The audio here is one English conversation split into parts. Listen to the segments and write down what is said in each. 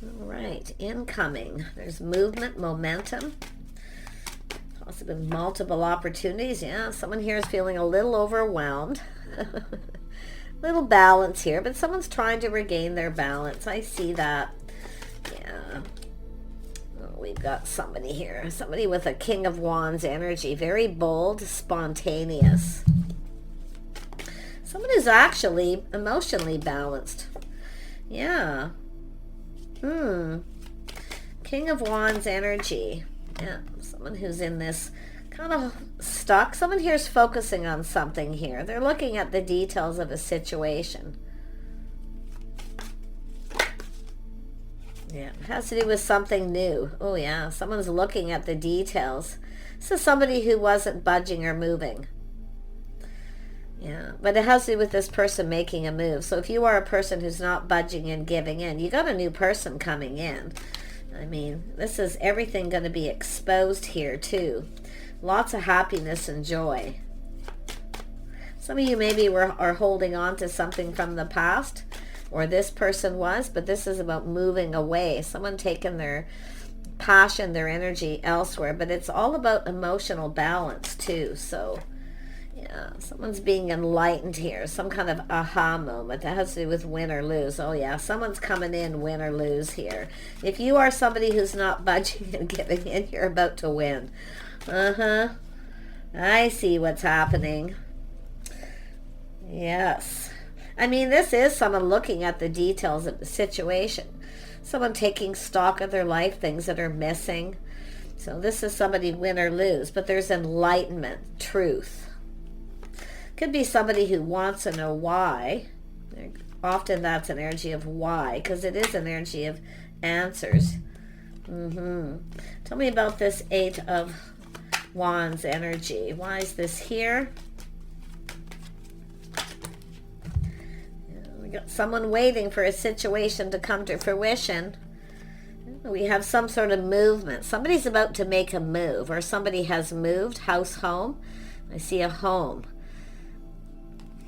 All right, incoming. There's movement, momentum, possibly multiple opportunities. Yeah, someone here is feeling a little overwhelmed. Little balance here, but someone's trying to regain their balance. I see that. Yeah. Oh, we've got somebody here. Somebody with a King of Wands energy. Very bold, spontaneous. Someone who's actually emotionally balanced. Yeah. King of Wands energy. Yeah, someone who's in this kind of stuck. Someone here's focusing on something here. They're looking at the details of a situation. Yeah, it has to do with something new. Oh yeah, someone's looking at the details. This is somebody who wasn't budging or moving. Yeah, but it has to do with this person making a move. So if you are a person who's not budging and giving in, you got a new person coming in. I mean, this is everything going to be exposed here too. Lots of happiness and joy. Some of you maybe are holding on to something from the past, or this person was, but this is about moving away. Someone taking their passion, their energy elsewhere, but it's all about emotional balance too. So yeah, someone's being enlightened here. Some kind of aha moment that has to do with win or lose. Oh yeah, someone's coming in, win or lose here. If you are somebody who's not budging and giving in, you're about to win. I see what's happening. Yes. I mean, this is someone looking at the details of the situation. Someone taking stock of their life, things that are missing. So this is somebody win or lose, but there's enlightenment, truth. Could be somebody who wants to know why. Often that's an energy of why, because it is an energy of answers. Tell me about this Eight of Wands energy. Why is this here? We got someone waiting for a situation to come to fruition. We have some sort of movement. Somebody's about to make a move, or somebody has moved, house, home. I see a home.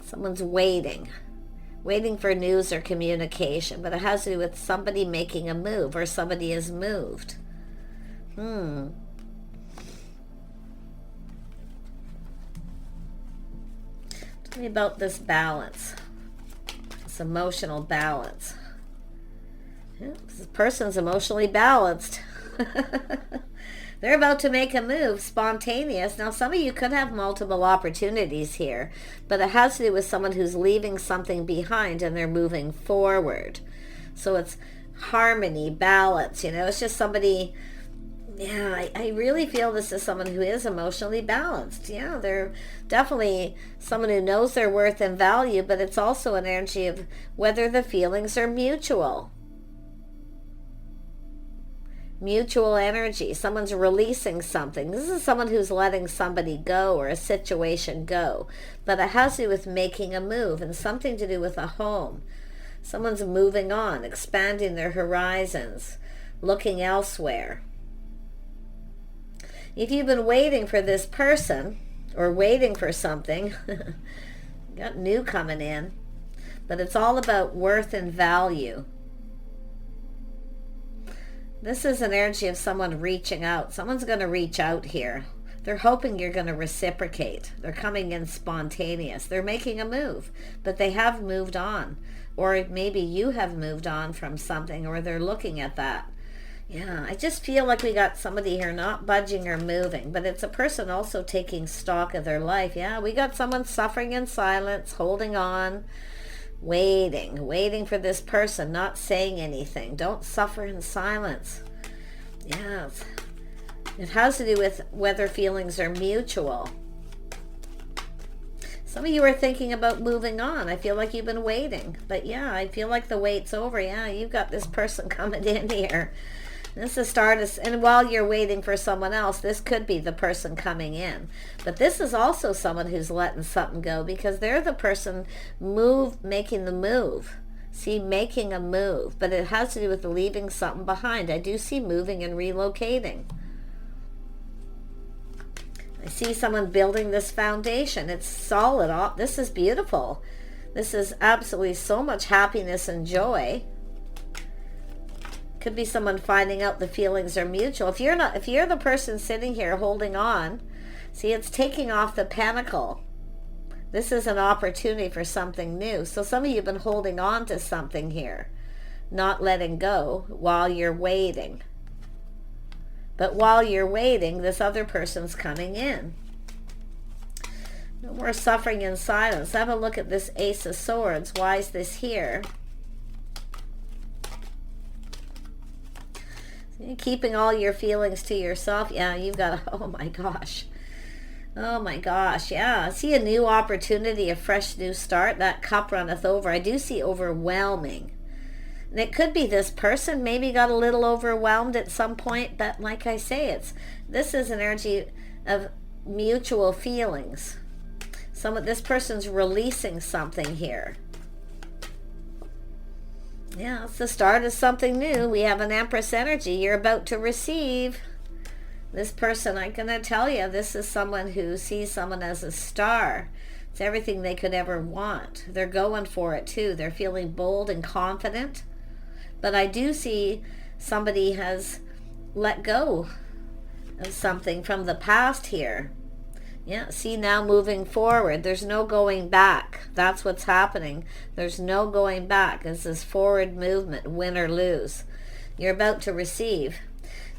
Someone's waiting for news or communication, but it has to do with somebody making a move, or somebody has moved. Tell me about this balance, this emotional balance. Yeah, this person's emotionally balanced. They're about to make a move, spontaneous. Now, some of you could have multiple opportunities here, but it has to do with someone who's leaving something behind and they're moving forward. So it's harmony, balance, it's just somebody, yeah, I really feel this is someone who is emotionally balanced. Yeah, they're definitely someone who knows their worth and value, but it's also an energy of whether the feelings are mutual. Mutual energy. Someone's releasing something. This is someone who's letting somebody go or a situation go. But it has to do with making a move and something to do with a home. Someone's moving on, expanding their horizons, looking elsewhere. If you've been waiting for this person or waiting for something, you got new coming in. But it's all about worth and value. This is an energy of someone reaching out. Someone's going to reach out here. They're hoping you're going to reciprocate. They're coming in spontaneous. They're making a move, but they have moved on. Or maybe you have moved on from something, or they're looking at that. Yeah, I just feel like we got somebody here not budging or moving, but it's a person also taking stock of their life. Yeah, we got someone suffering in silence, holding on. Waiting for this person, not saying anything. Don't suffer in silence. Yes. It has to do with whether feelings are mutual. Some of you are thinking about moving on. I feel like you've been waiting. But yeah, I feel like the wait's over. Yeah, you've got this person coming in here. This is stardust, and while you're waiting for someone else, this could be the person coming in. But this is also someone who's letting something go, because they're the person making the move. See, making a move, but it has to do with leaving something behind. I do see moving and relocating. I see someone building this foundation. It's solid. This is beautiful. This is absolutely so much happiness and joy. Could be someone finding out the feelings are mutual. If you're the person sitting here holding on, see, it's taking off the pentacle. This is an opportunity for something new. So some of you have been holding on to something here, not letting go while you're waiting. But while you're waiting, this other person's coming in. No more suffering in silence. Have a look at this Ace of Swords. Why is this here? See, keeping all your feelings to yourself. Yeah, you've got a, oh my gosh. Oh my gosh, yeah. I see a new opportunity, a fresh new start. That cup runneth over. I do see overwhelming. And it could be this person maybe got a little overwhelmed at some point, but like I say, this is an energy of mutual feelings. This person's releasing something here. Yeah, it's the start of something new. We have an Empress energy. You're about to receive. This person, I'm going to tell you, this is someone who sees someone as a star. It's everything they could ever want. They're going for it too. They're feeling bold and confident. But I do see somebody has let go of something from the past here. Yeah, see, now moving forward. There's no going back. That's what's happening. There's no going back. This is forward movement, win or lose. You're about to receive.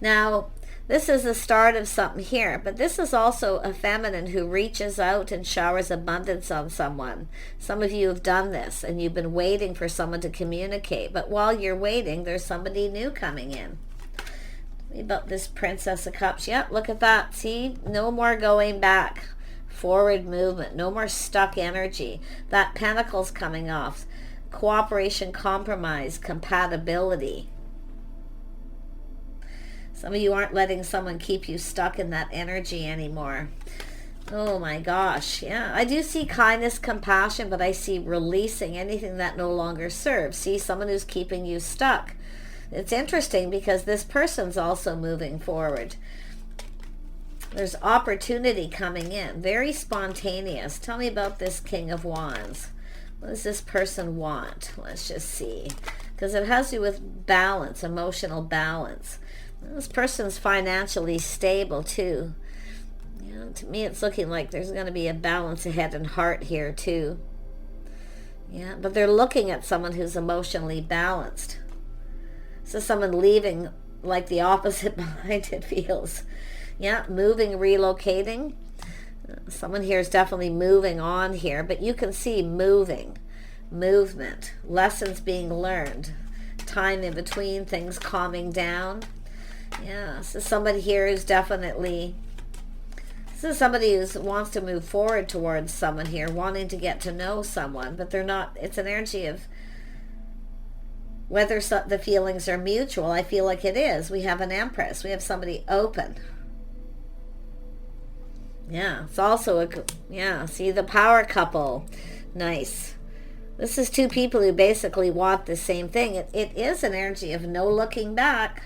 Now, this is the start of something here, but this is also a feminine who reaches out and showers abundance on someone. Some of you have done this, and you've been waiting for someone to communicate. But while you're waiting, there's somebody new coming in. About this Princess of Cups. Yep, look at that. See, no more going back. Forward movement. No more stuck energy. That Pentacle's coming off. Cooperation, compromise, compatibility. Some of you aren't letting someone keep you stuck in that energy anymore. Oh my gosh. Yeah, I do see kindness, compassion, but I see releasing anything that no longer serves. See, someone who's keeping you stuck. It's interesting because this person's also moving forward. There's opportunity coming in. Very spontaneous. Tell me about this King of Wands. What does this person want? Let's just see. Because it has to do with balance, emotional balance. This person's financially stable too. You know, to me it's looking like there's going to be a balance of head and heart here too. Yeah, but they're looking at someone who's emotionally balanced. So someone leaving like the opposite behind, it feels. Yeah, moving, relocating. Someone here is definitely moving on here, but you can see moving, movement, lessons being learned, time in between, things calming down. Yeah, so somebody here is definitely, this is somebody who wants to move forward towards someone here, wanting to get to know someone, but they're not, it's an energy of whether the feelings are mutual. I feel like it is. We have an Empress. We have somebody open. Yeah, it's also yeah, see the power couple. Nice. This is two people who basically want the same thing. It is an energy of no looking back.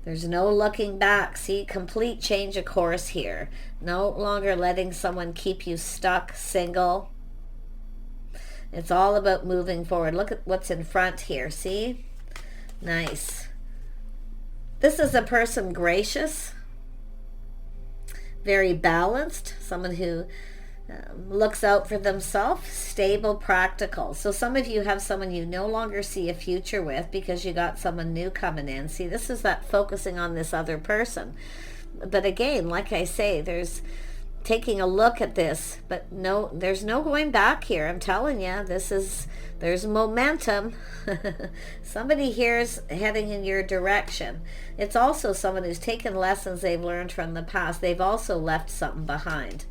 There's no looking back. See, complete change of course here. No longer letting someone keep you stuck, single. It's all about moving forward. Look at what's in front here. See? Nice. This is a person gracious, very balanced, someone who looks out for themselves, stable, practical. So some of you have someone you no longer see a future with because you got someone new coming in. See, this is that focusing on this other person. But again, like I say, there's taking a look at this, but no, there's no going back here. I'm telling you, there's momentum. Somebody here is heading in your direction. It's also someone who's taken lessons they've learned from the past. They've also left something behind.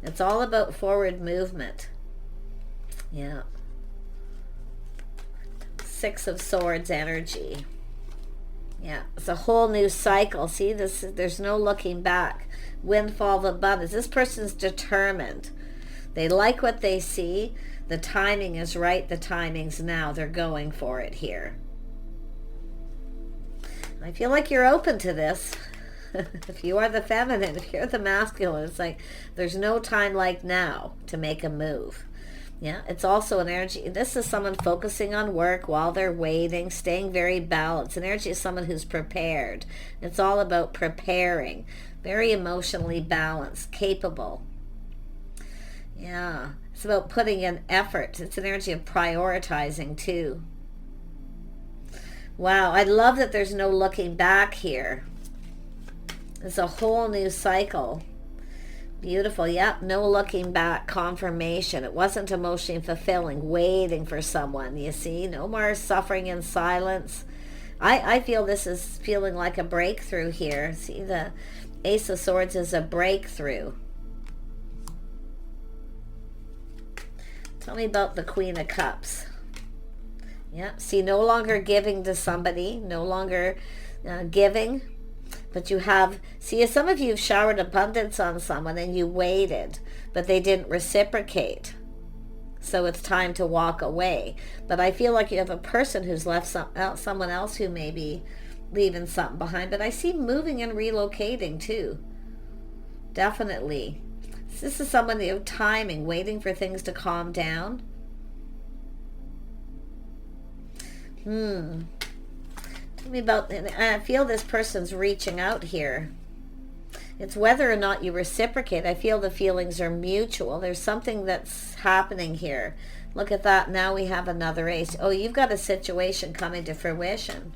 It's all about forward movement. Yeah. Six of Swords energy. Yeah, it's a whole new cycle. See, there's no looking back. Windfall of abundance. This person's determined. They like what they see. The timing is right. The timing's now. They're going for it here. I feel like you're open to this. If you are the feminine, if you're the masculine, it's like there's no time like now to make a move. Yeah, it's also an energy. This is someone focusing on work while they're waiting, staying very balanced. An energy is someone who's prepared. It's all about preparing. Very emotionally balanced, capable. Yeah, it's about putting in effort. It's an energy of prioritizing too. Wow, I love that there's no looking back here. It's a whole new cycle. Beautiful. Yep. No looking back. Confirmation. It wasn't emotionally fulfilling. Waiting for someone. You see? No more suffering in silence. I feel this is feeling like a breakthrough here. See, the Ace of Swords is a breakthrough. Tell me about the Queen of Cups. Yeah. See, no longer giving to somebody. No longer giving. But you have, see, some of you have showered abundance on someone and you waited, but they didn't reciprocate. So it's time to walk away. But I feel like you have a person who's left someone else who may be leaving something behind. But I see moving and relocating too. Definitely. This is someone you have timing, waiting for things to calm down. Tell me about, I feel this person's reaching out here. It's whether or not you reciprocate. I feel the feelings are mutual. There's something that's happening here. Look at that. Now we have another ace. Oh, you've got a situation coming to fruition.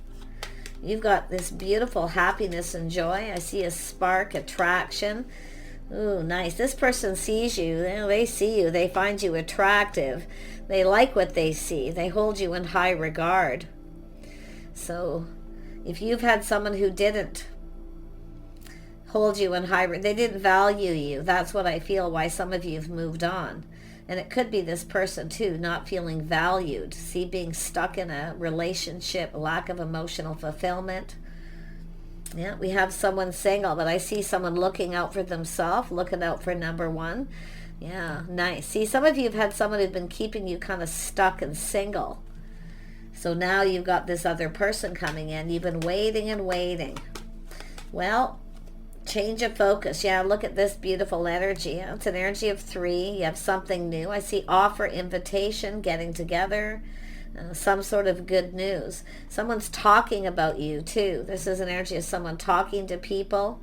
You've got this beautiful happiness and joy. I see a spark, attraction. Ooh, nice. This person sees you. They see you. They find you attractive. They like what they see. They hold you in high regard. So if you've had someone who didn't hold you in high, they didn't value you, that's what I feel why some of you have moved on. And it could be this person too, not feeling valued. See, being stuck in a relationship, lack of emotional fulfillment. Yeah, we have someone single, but I see someone looking out for themselves, looking out for number one. Yeah, nice. See, some of you have had someone who's been keeping you kind of stuck and single. So now you've got this other person coming in. You've been waiting and waiting. Well, change of focus. Yeah, look at this beautiful energy. It's an energy of 3. You have something new. I see offer, invitation, getting together, some sort of good news. Someone's talking about you too. This is an energy of someone talking to people.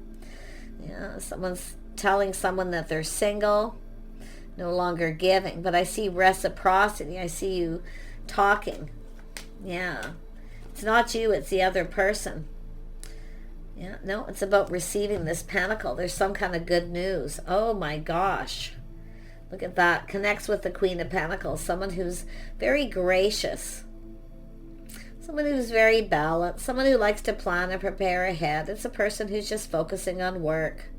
Yeah, someone's telling someone that they're single, no longer giving. But I see reciprocity. I see you talking. Yeah, it's not you, it's the other person. Yeah, no, it's about receiving this pentacle. There's some kind of good news. Oh my gosh, look at that. Connects with the Queen of Pentacles. Someone who's very gracious, someone who's very balanced, someone who likes to plan and prepare ahead. It's a person who's just focusing on work,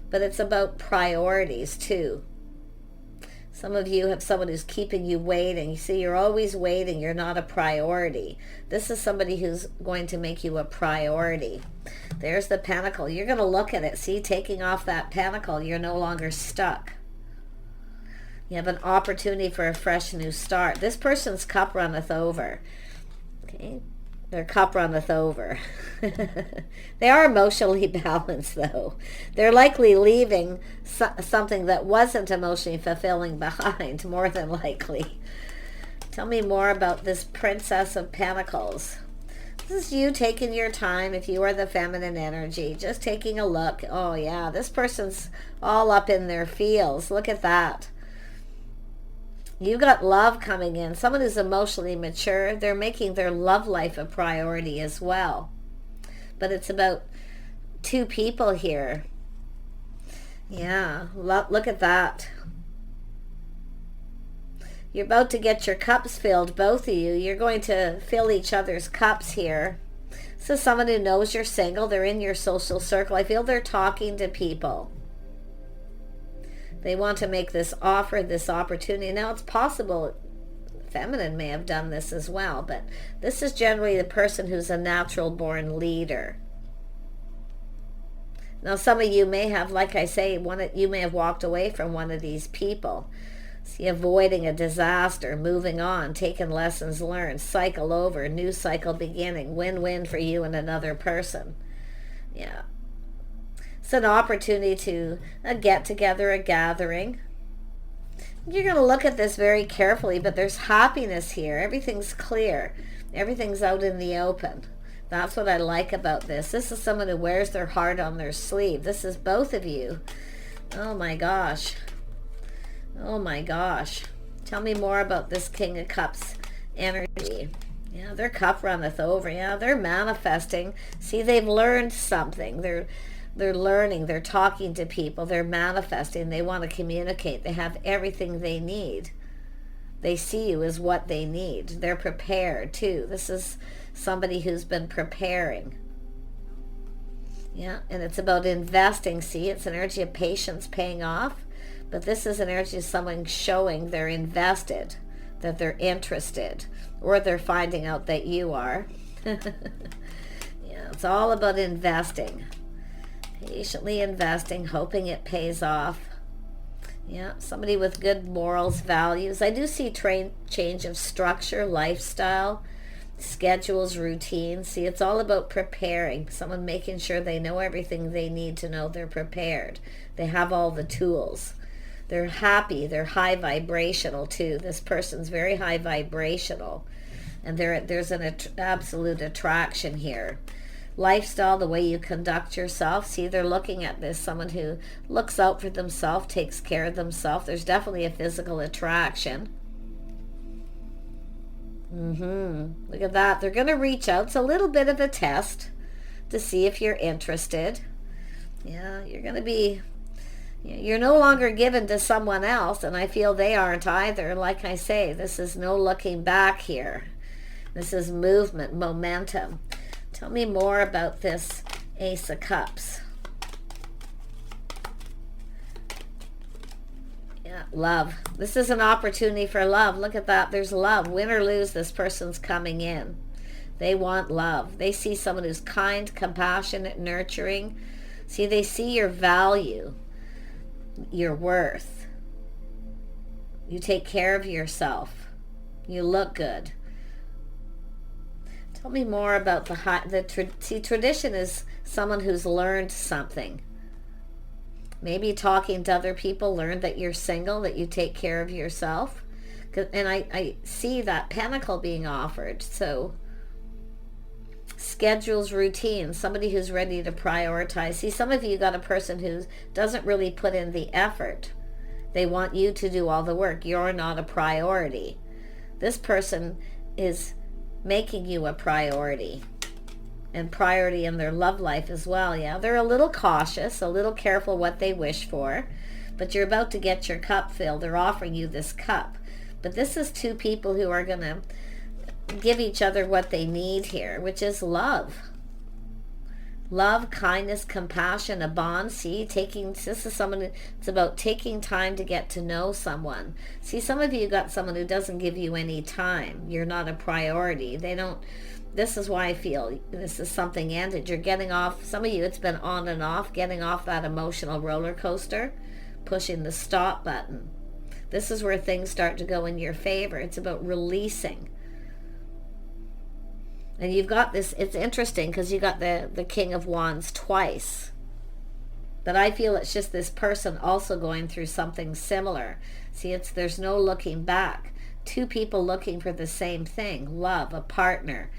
but it's about priorities too. Some of you have someone who's keeping you waiting. You see, you're always waiting. You're not a priority. This is somebody who's going to make you a priority. There's the pentacle. You're going to look at it. See, taking off that pentacle, you're no longer stuck. You have an opportunity for a fresh new start. This person's cup runneth over. Okay, their cup runneth over. They are emotionally balanced, though. They're likely leaving something that wasn't emotionally fulfilling behind, more than likely. Tell me more about this Princess of Pentacles. This is you taking your time, if you are the feminine energy, just taking a look. Oh, yeah, this person's all up in their feels. Look at that. You got love coming in. Someone who's emotionally mature. They're making their love life a priority as well. But it's about 2 people here. Yeah, look at that. You're about to get your cups filled, both of you. You're going to fill each other's cups here. This is someone who knows you're single. They're in your social circle. I feel they're talking to people. They want to make this offer, this opportunity. Now, it's possible feminine may have done this as well, but this is generally the person who's a natural born leader. Now, some of you may have, like I say, you may have walked away from one of these people. See, avoiding a disaster, moving on, taking lessons learned, cycle over, new cycle beginning, win-win for you and another person. Yeah. It's an opportunity to get together, a gathering. You're going to look at this very carefully, but there's happiness here. Everything's clear. Everything's out in the open. That's what I like about this. This is someone who wears their heart on their sleeve. This is both of you. Oh my gosh. Oh my gosh. Tell me more about this King of Cups energy. Yeah, their cup runneth over. Yeah, they're manifesting. See, they've learned something. They're learning. They're talking to people. They're manifesting. They want to communicate. They have everything they need. They see you as what they need. They're prepared too. This is somebody who's been preparing. Yeah, and it's about investing. See, it's an energy of patience paying off. But this is an energy of someone showing they're invested, that they're interested, or they're finding out that you are. Yeah, it's all about investing. Patiently investing, hoping it pays off. Yeah, somebody with good morals, values. I do see change of structure, lifestyle, schedules, routines. See, it's all about preparing. Someone making sure they know everything they need to know they're prepared. They have all the tools. They're happy. They're high vibrational too. This person's very high vibrational. And there's an absolute attraction here. Lifestyle, the way you conduct yourself. See, they're looking at this. Someone who looks out for themselves, takes care of themselves. There's definitely a physical attraction. Look at that. They're going to reach out. It's a little bit of a test to see if you're interested. Yeah, you're going to be... You're no longer given to someone else, and I feel they aren't either. Like I say, this is no looking back here. This is movement, momentum. Tell me more about this Ace of Cups. Yeah, love. This is an opportunity for love. Look at that. There's love. Win or lose, this person's coming in. They want love. They see someone who's kind, compassionate, nurturing. See, they see your value, your worth. You take care of yourself. You look good. Tell me more about tradition is someone who's learned something. Maybe talking to other people, learned that you're single, that you take care of yourself. And I see that pentacle being offered. So schedules, routines, somebody who's ready to prioritize. See, some of you got a person who doesn't really put in the effort. They want you to do all the work. You're not a priority. This person is making you a priority, and priority in their love life as well. Yeah, they're a little cautious, a little careful what they wish for, but you're about to get your cup filled. They're offering you this cup, but this is two people who are going to give each other what they need here, which is love. Love, kindness, compassion, a bond. See, this is someone, it's about taking time to get to know someone. See, some of you got someone who doesn't give you any time. You're not a priority. This is why I feel this is something ended. You're getting off, some of you, it's been on and off, getting off that emotional roller coaster, pushing the stop button. This is where things start to go in your favor. It's about releasing. And you've got this, it's interesting because you got the King of Wands twice. But I feel it's just this person also going through something similar. See, there's no looking back. Two people looking for the same thing, love, a partner.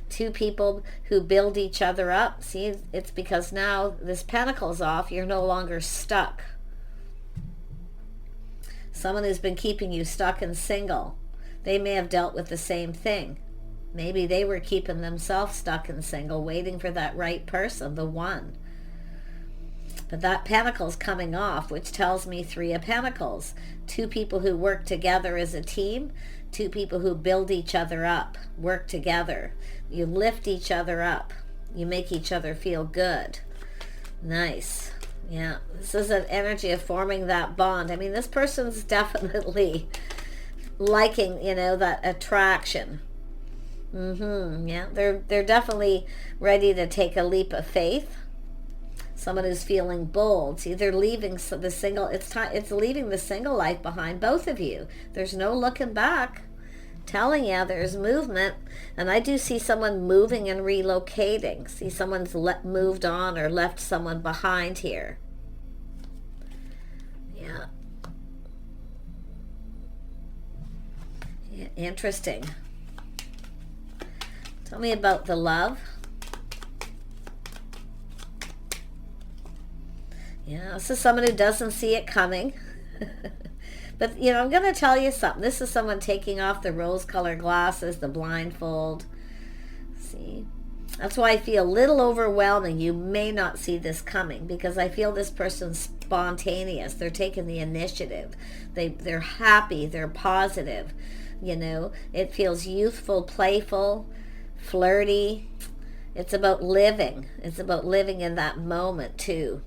Two people who build each other up. See, it's because now this pentacle's off, you're no longer stuck. Someone who's been keeping you stuck and single. They may have dealt with the same thing. Maybe they were keeping themselves stuck and single, waiting for that right person, the one. But that pentacle's coming off, which tells me Three of Pentacles. Two people who work together as a team. Two people who build each other up, work together. You lift each other up. You make each other feel good. Nice. Yeah, this is an energy of forming that bond. I mean, this person's definitely liking, that attraction. Yeah, they're definitely ready to take a leap of faith. Someone who's feeling bold. See, they're leaving the single. It's leaving the single life behind. Both of you. There's no looking back. Telling you, there's movement, and I do see someone moving and relocating. See, someone's moved on or left someone behind here. Yeah. Yeah, interesting. Tell me about the love. Yeah, this is someone who doesn't see it coming. But, you know, I'm going to tell you something. This is someone taking off the rose-colored glasses, the blindfold. See? That's why I feel a little overwhelming. You may not see this coming because I feel this person's spontaneous. They're taking the initiative. They're happy. They're positive. You know, it feels youthful, playful, flirty. It's about living. It's about living in that moment, too.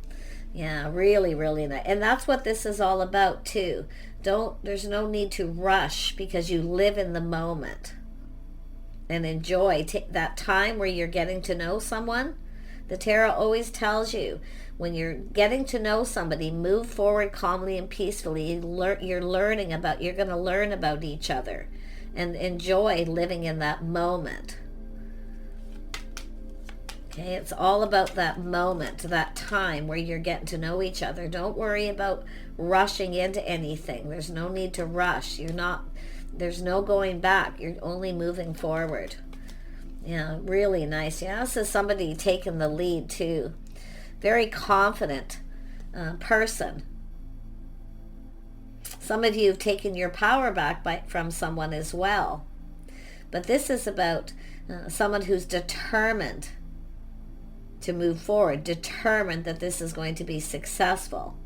Yeah, really, really nice. And that's what this is all about, too. There's no need to rush because you live in the moment and enjoy that time where you're getting to know someone. The tarot always tells you when you're getting to know somebody, move forward calmly and peacefully. You're going to learn about each other and enjoy living in that moment. Okay, it's all about that moment, that time where you're getting to know each other. Don't worry about rushing into anything. There's no need to rush. There's no going back. You're only moving forward. Yeah, really nice. Yeah, this is somebody taking the lead too. Very confident person. Some of you have taken your power back from someone as well. But this is about someone who's determined to move forward, determined that this is going to be successful.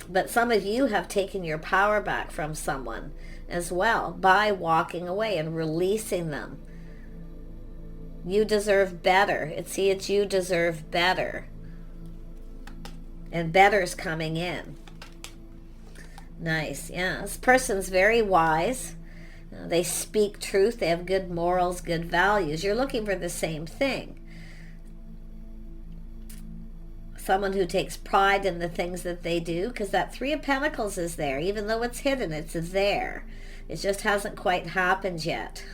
But some of you have taken your power back from someone as well by walking away and releasing them. You deserve better. It's you deserve better. And better's coming in. Nice. Yeah, this person's very wise. They speak truth. They have good morals, good values. You're looking for the same thing. Someone who takes pride in the things that they do, because that Three of Pentacles is there. Even though it's hidden, it's there. It just hasn't quite happened yet.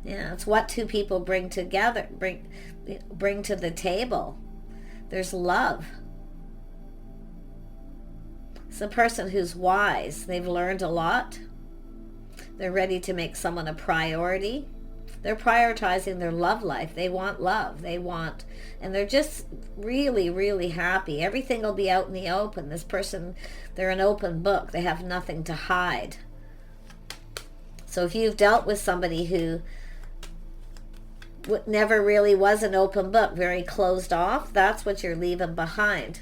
Yeah, it's what two people bring together, bring to the table. There's love. It's a person who's wise. They've learned a lot. They're ready to make someone a priority. They're prioritizing their love life. They want love. And they're just really, really happy. Everything will be out in the open. This person, they're an open book. They have nothing to hide. So if you've dealt with somebody who never really was an open book, very closed off, that's what you're leaving behind.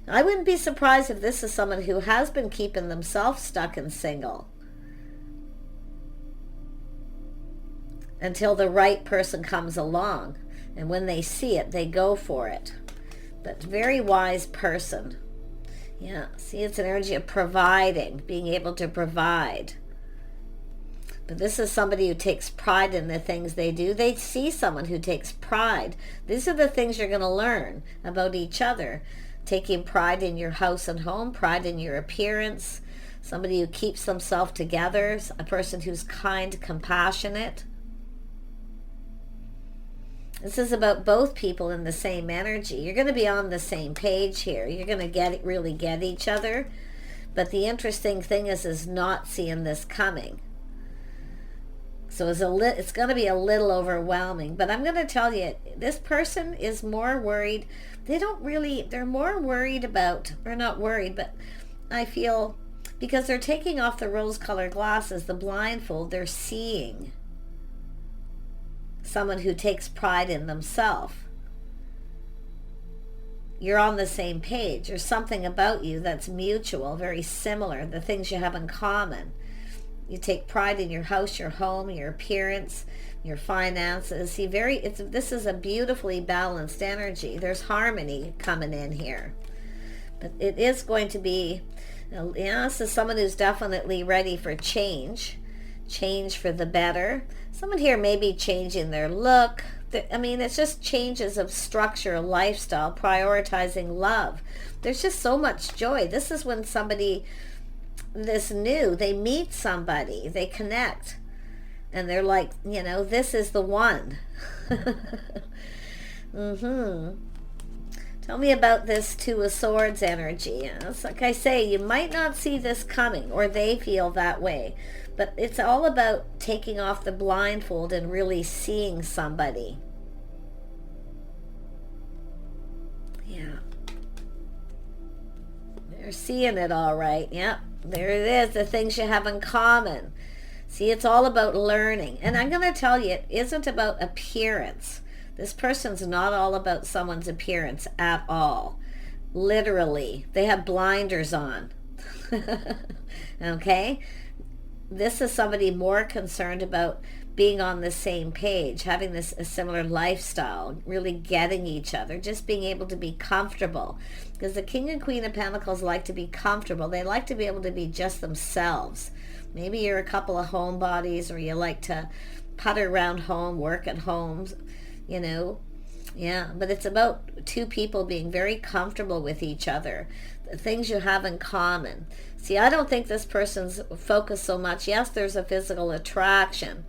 I wouldn't be surprised if this is someone who has been keeping themselves stuck and single until the right person comes along. And when they see it, they go for it. But very wise person. Yeah, see, it's an energy of providing, being able to provide. But this is somebody who takes pride in the things they do. They see someone who takes pride. These are the things you're going to learn about each other. Taking pride in your house and home, pride in your appearance. Somebody who keeps themselves together. A person who's kind, compassionate. This is about both people in the same energy. You're going to be on the same page here. You're going to really get each other. But the interesting thing is not seeing this coming. So it's going to be a little overwhelming. But I'm going to tell you, this person is more worried. They're more worried about, or not worried, but I feel because they're taking off the rose-colored glasses, the blindfold, they're seeing someone who takes pride in themselves. You're on the same page. There's something about you that's mutual, very similar, the things you have in common. You take pride in your house, your home, your appearance, your finances. See, this is a beautifully balanced energy. There's harmony coming in here. But it is going to be, this is someone who's definitely ready for change for the better. Someone here may be changing their look. It's just changes of structure, lifestyle, prioritizing love. There's just so much joy. This is when somebody they meet somebody, they connect, and they're like, this is the one. Tell me about this Two of Swords energy. It's like I say, you might not see this coming, or they feel that way. But it's all about taking off the blindfold and really seeing somebody. Yeah. They're seeing it all right. Yep. There it is. The things you have in common. See, it's all about learning. And I'm going to tell you, it isn't about appearance. This person's not all about someone's appearance at all. Literally. They have blinders on. Okay? This is somebody more concerned about being on the same page, having a similar lifestyle, really getting each other, just being able to be comfortable. Because the King and Queen of Pentacles like to be comfortable. They like to be able to be just themselves. Maybe you're a couple of homebodies, or you like to putter around home, work at home, you know. Yeah, but it's about two people being very comfortable with each other, the things you have in common. See, I don't think this person's focused so much. Yes, there's a physical attraction.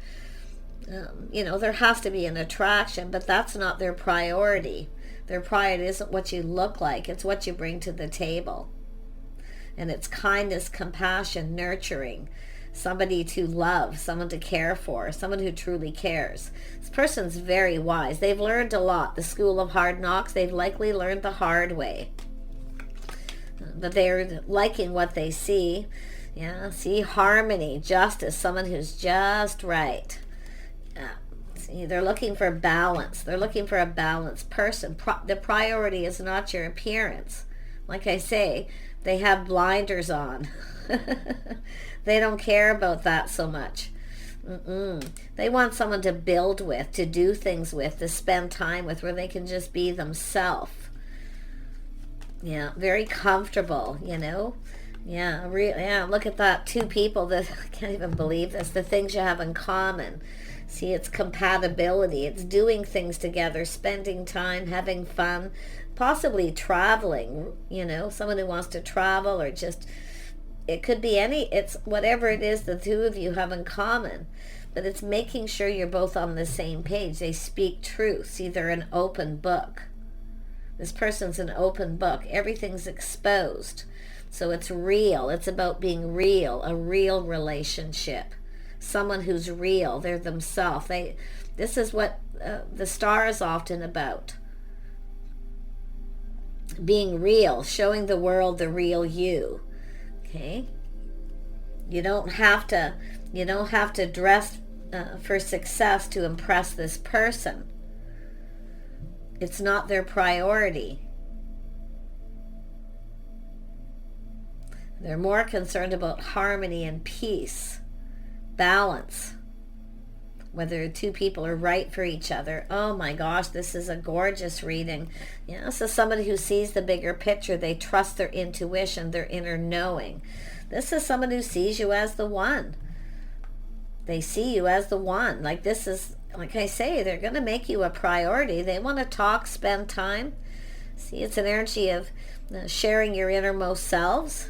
You know, there has to be an attraction, but that's not their priority. Their priority isn't what you look like. It's what you bring to the table. And it's kindness, compassion, nurturing. Somebody to love, someone to care for, someone who truly cares. This person's very wise. They've learned a lot. The school of hard knocks, they've likely learned the hard way. But they're liking what they see. Yeah, see, harmony, justice, someone who's just right. See, they're looking for balance. They're looking for a balanced person. The priority is not your appearance. Like I say, they have blinders on. They don't care about that so much. They want someone to build with, to do things with, to spend time with, where they can just be themselves. Yeah, very comfortable, you know. Yeah, yeah, look at that. Two people that, I can't even believe this, the things you have in common. See, it's compatibility. It's doing things together, spending time, having fun, possibly traveling, you know, someone who wants to travel, or just, it could be it's whatever it is the two of you have in common. But it's making sure you're both on the same page. They speak truth. See, they're an open book. This person's an open book. Everything's exposed. So it's real. It's about being real, a real relationship. Someone who's real. They're themselves. This is what the star is often about. Being real, showing the world the real you. Okay? You don't have to dress for success to impress this person. It's not their priority. They're more concerned about harmony and peace, balance, whether two people are right for each other. Oh my gosh, this is a gorgeous reading. You know, this is somebody who sees the bigger picture. They trust their intuition, their inner knowing. This is someone who sees you as the one. They see you as the one. Like, this is, like I say, they're going to make you a priority. They want to talk, spend time. See, it's an energy of sharing your innermost selves.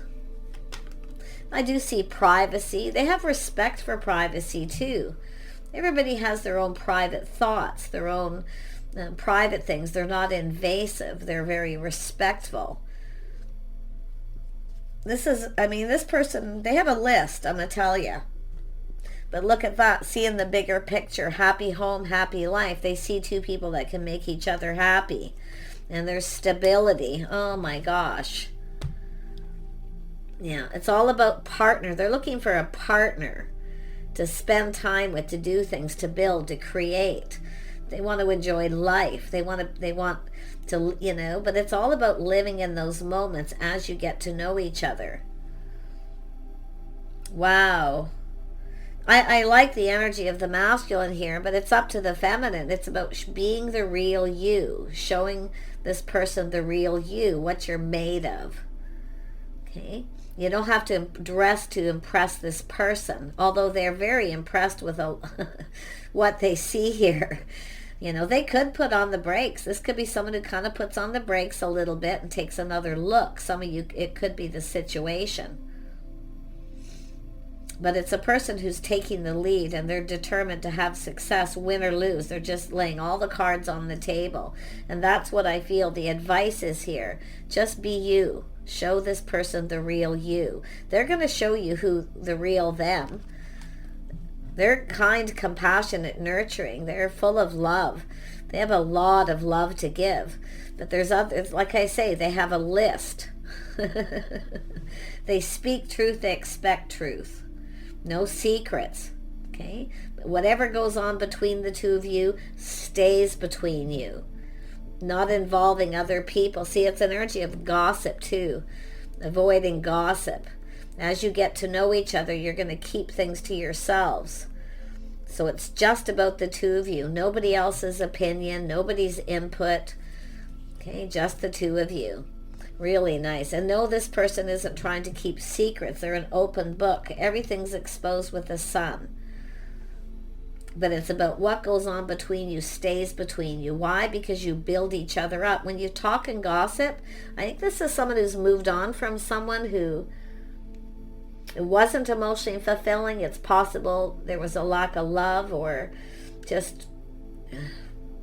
I do see privacy. They have respect for privacy too. Everybody has their own private thoughts, their own private things. They're not invasive. They're very respectful. This person, they have a list, I'm going to tell you. But look at that, seeing the bigger picture, happy home, happy life. They see two people that can make each other happy. And there's stability. Oh my gosh. Yeah, it's all about partner. They're looking for a partner to spend time with, to do things, to build, to create. They want to enjoy life. They want to, you know, but it's all about living in those moments as you get to know each other. Wow. I like the energy of the masculine here, but it's up to the feminine. It's about being the real you, showing this person the real you, what you're made of. Okay? You don't have to dress to impress this person, although they're very impressed with what they see here. You know, they could put on the brakes. This could be someone who kind of puts on the brakes a little bit and takes another look. Some of you, it could be the situation. But it's a person who's taking the lead, and they're determined to have success, win or lose. They're just laying all the cards on the table. And that's what I feel the advice is here. Just be you. Show this person the real you. They're going to show you who the real them. They're kind, compassionate, nurturing. They're full of love. They have a lot of love to give. But there's others, like I say, they have a list. They speak truth, they expect truth. No secrets. Okay? Whatever goes on between the two of you stays between you. Not involving other people. See, it's an energy of gossip too. Avoiding gossip. As you get to know each other, you're going to keep things to yourselves. So it's just about the two of you. Nobody else's opinion, nobody's input. Okay, just the two of you. Really nice. And no, this person isn't trying to keep secrets. They're an open book. Everything's exposed with the sun. But it's about what goes on between you stays between you. Why? Because you build each other up. When you talk and gossip, I think this is someone who's moved on from someone who it wasn't emotionally fulfilling. It's possible there was a lack of love or just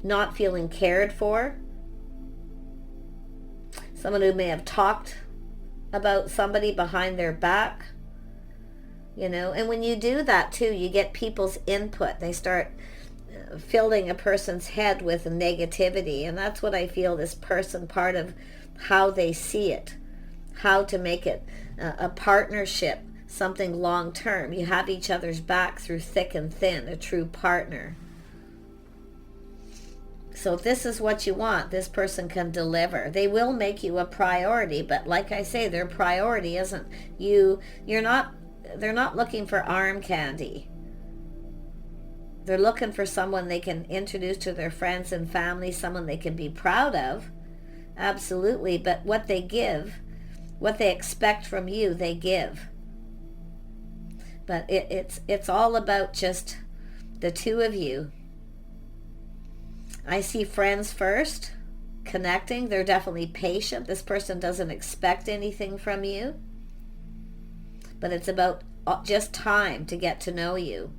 not feeling cared for. Someone who may have talked about somebody behind their back. You know, and when you do that too, you get people's input. They start filling a person's head with negativity. And that's what I feel this person, part of how they see it, how to make it a partnership, something long term. You have each other's back through thick and thin, a true partner. So if this is what you want, this person can deliver. They will make you a priority, but like I say, their priority isn't you. They're not looking for arm candy. They're looking for someone they can introduce to their friends and family, someone they can be proud of. Absolutely, but what they give, what they expect from you, they give. But it's all about just the two of you. I see friends first, connecting. They're definitely patient. This person doesn't expect anything from you. But it's about just time to get to know you.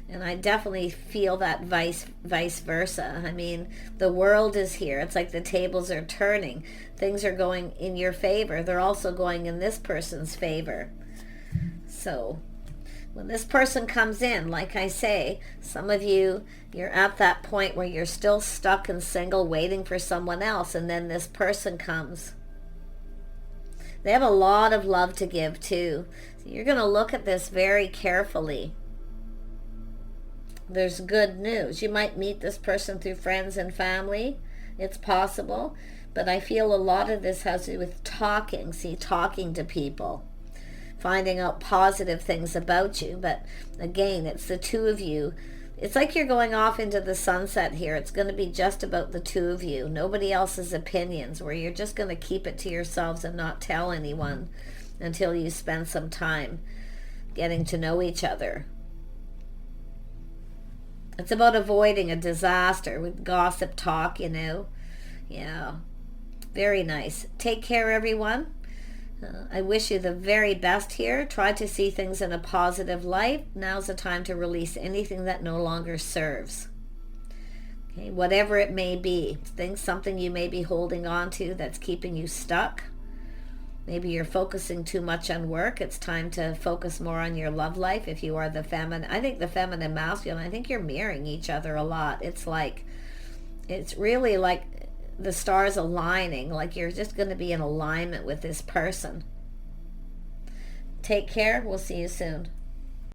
And I definitely feel that vice versa. I mean, the world is here. It's like the tables are turning. Things are going in your favor. They're also going in this person's favor. So when this person comes in, like I say, some of you, you're at that point where you're still stuck and single waiting for someone else, and then this person comes. They have a lot of love to give too. So you're going to look at this very carefully. There's good news. You might meet this person through friends and family. It's possible. But I feel a lot of this has to do with talking. See, talking to people. Finding out positive things about you. But again, it's the two of you. It's like you're going off into the sunset here. It's going to be just about the two of you. Nobody else's opinions, where you're just going to keep it to yourselves and not tell anyone until you spend some time getting to know each other. It's about avoiding a disaster with gossip talk, you know. Yeah. Very nice. Take care, everyone. I wish you the very best here. Try to see things in a positive light. Now's the time to release anything that no longer serves. Okay, whatever it may be. Something you may be holding on to that's keeping you stuck. Maybe you're focusing too much on work. It's time to focus more on your love life if you are the feminine. I think the feminine masculine, I think you're mirroring each other a lot. It's really like the stars aligning, like you're just going to be in alignment with this person. Take care. We'll see you soon.